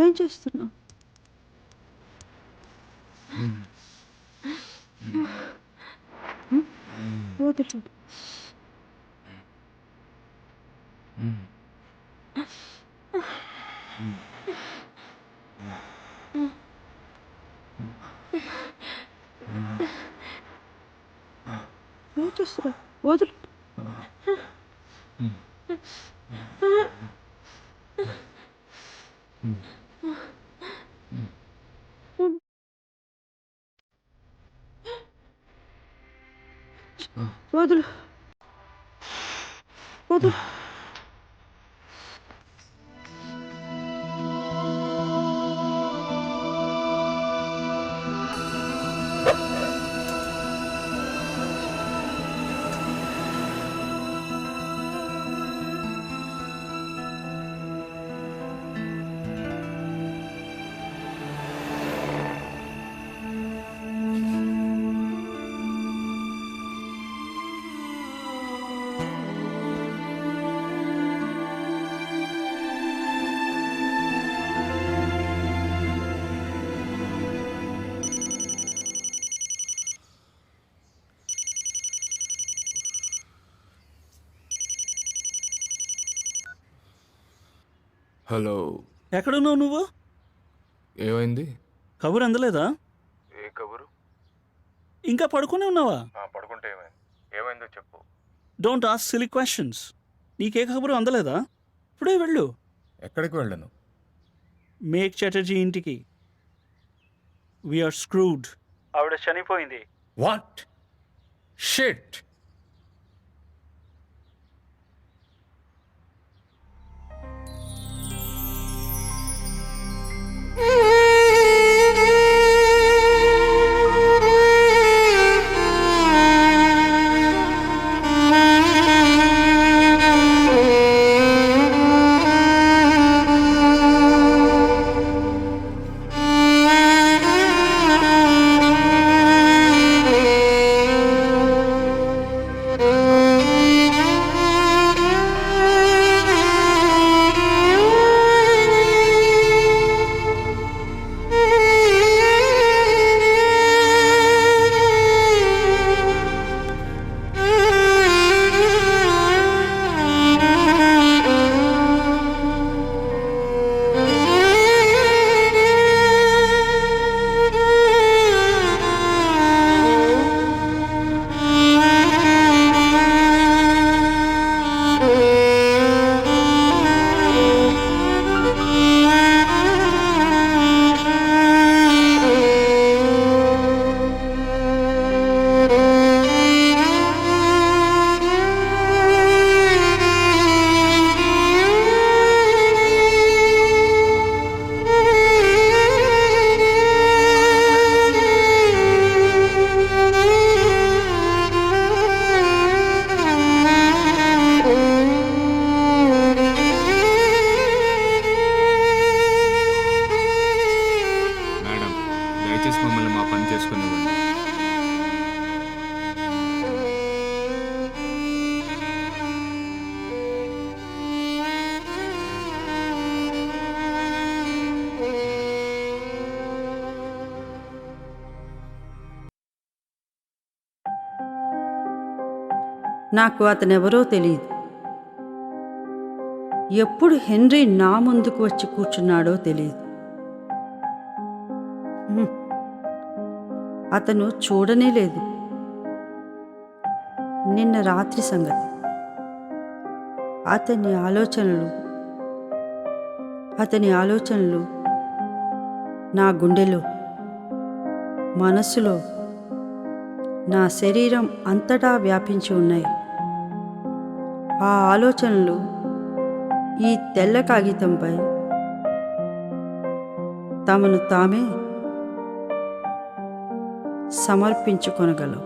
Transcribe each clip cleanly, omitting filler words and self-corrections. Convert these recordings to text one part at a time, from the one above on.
ఏం చేస్తున్నావు? వదిలు. ఏం చేస్తున్నావు? వదులు. వదులు. వదులు. హలో, ఎక్కడున్నావు నువ్వు? ఏమైంది? కబురు అందలేదా? ఏ కబురు? ఇంకా పడుకునే ఉన్నావా? పడుకుంటే ఏమైందో చెప్పు. Don't ask silly questions. నీకే కబురు అందలేదా? ఇప్పుడే వెళ్ళు. ఎక్కడికి వెళ్ళను? మేక్ చటర్జీ ఇంటికి. We are screwed. ఆవిడ చనిపోయింది. What shit. నాకు అతనెవరో తెలియదు. ఎప్పుడు హెన్రీ నా ముందుకు వచ్చి కూర్చున్నాడో తెలియదు. అతను చూడనే లేదు. నిన్న రాత్రి సంగతి. అతని ఆలోచనలు నా గుండెలో, మనస్సులో, నా శరీరం అంతటా వ్యాపించి ఉన్నాయి. ఆ ఆలోచనలు ఈ తెల్ల కాగితంపై తమను తామే సమర్పించుకొనగలవు.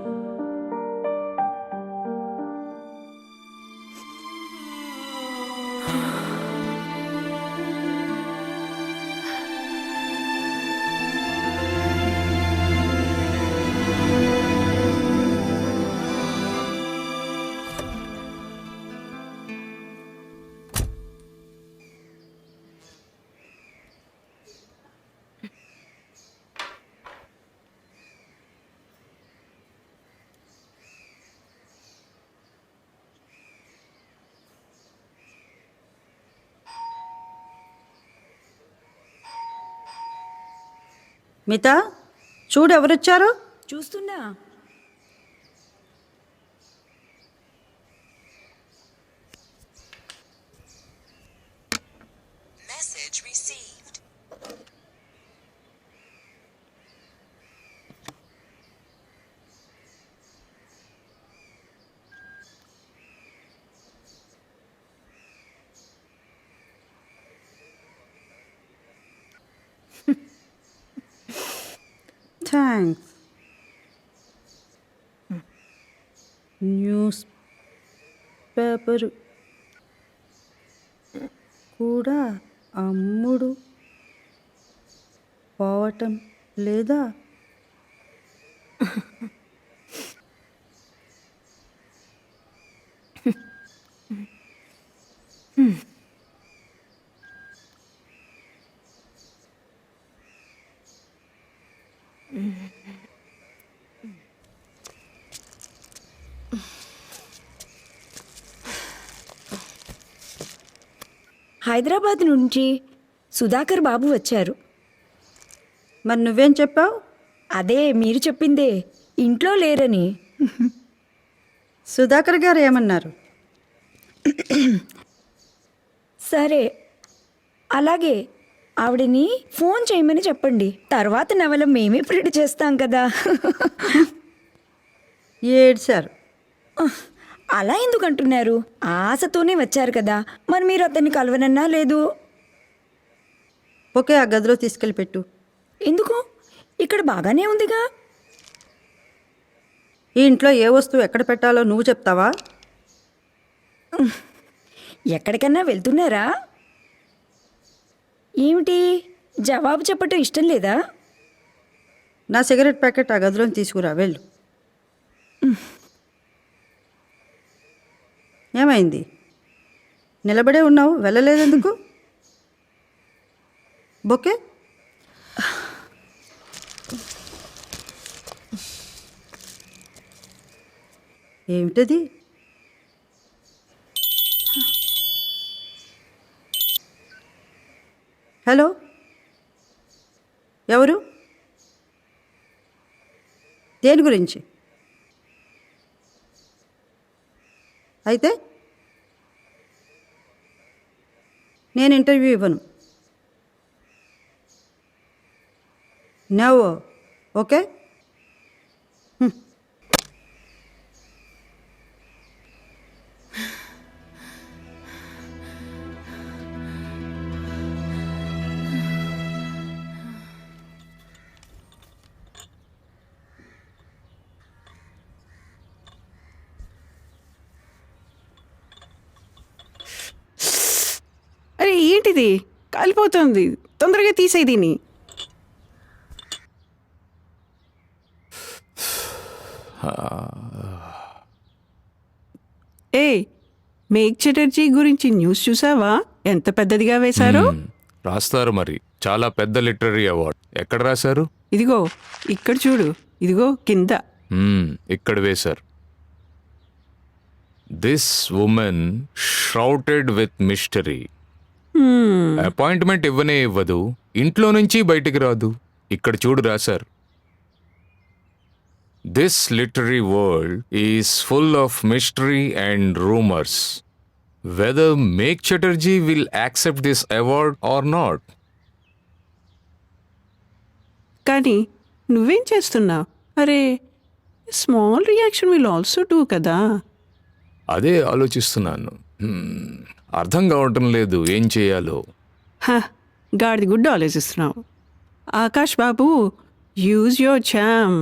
మిత చూడు ఎవరొచ్చారో. చూస్తున్నా. Message received. Thanks. News paper కూడా అమ్ముడు పోవటం లేదా? హైదరాబాద్ నుంచి సుధాకర్ బాబు వచ్చారు. మరి నువ్వేం చెప్పావు? అదే మీరు చెప్పిందే, ఇంట్లో లేరని. సుధాకర్ గారు ఏమన్నారు? సరే, అలాగే ఆవిడని ఫోన్ చేయమని చెప్పండి. తర్వాత నవల మేమే ప్రింట్ చేస్తాం కదా. ఏడ్చారు. అలా ఎందుకు అంటున్నారు? ఆశతోనే వచ్చారు కదా, మరి మీరు అతన్ని కలవనన్నా లేదు. ఓకే, ఆ గదిలో తీసుకెళ్ళి పెట్టు. ఎందుకు? ఇక్కడ బాగానే ఉందిగా. ఈ ఇంట్లో ఏ వస్తువు ఎక్కడ పెట్టాలో నువ్వు చెప్తావా? ఎక్కడికన్నా వెళ్తున్నారా? ఏమిటి, జవాబు చెప్పటం ఇష్టం లేదా? నా సిగరెట్ ప్యాకెట్ ఆ గదిలో తీసుకురా, వెళ్ళు. ఏమైంది? నిలబడే ఉన్నావు, వెళ్ళలేదెందుకు? బొకే ఏమిటది? హలో, ఎవరు? దేని గురించి? అయితే నేను ఇంటర్వ్యూ ఇవ్వను. నో. ఓకే. అరే ఏంటిది, కాలిపోతుంది, తొందరగా తీసేయి దీన్ని. ఏ మేఘ్ చటర్జీ గురించి న్యూస్ చూసావా? ఎంత పెద్దదిగా వేశారో. రాస్తారు మరి, చాలా పెద్ద లిటరరీ అవార్డ్. ఎక్కడ రాశారు? ఇదిగో ఇక్కడ చూడు, ఇదిగో కింద. ఇక్కడ వేశారు. This woman shouted with mystery. Appointment ఇవ్వనే ఇవ్వదు, ఇంట్లో నుంచి బయటికి రాదు. ఇక్కడ చూడు రాశారు. This literary world is full of mystery and rumours. Whether Megh Chatterjee will accept this award or not. కానీ నువ్వేం చేస్తున్నావు? అరే small reaction will also do కదా. అదే ఆలోచిస్తున్నాను. అర్థం కావటం లేదు ఏం చేయాలో. గాడిది గుడ్డు ఆలోచిస్తున్నావు. ఆకాష్ బాబు, use your charm.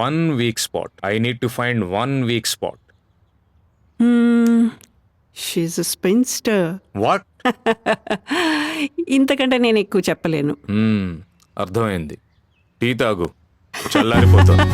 1 weak spot. I need to find 1 weak spot. She's a spinster. What? ఇంతకంటే నేను ఎక్కువ చెప్పలేను. అర్థమైంది. టీ తాగు, చల్లారిపోతుంది.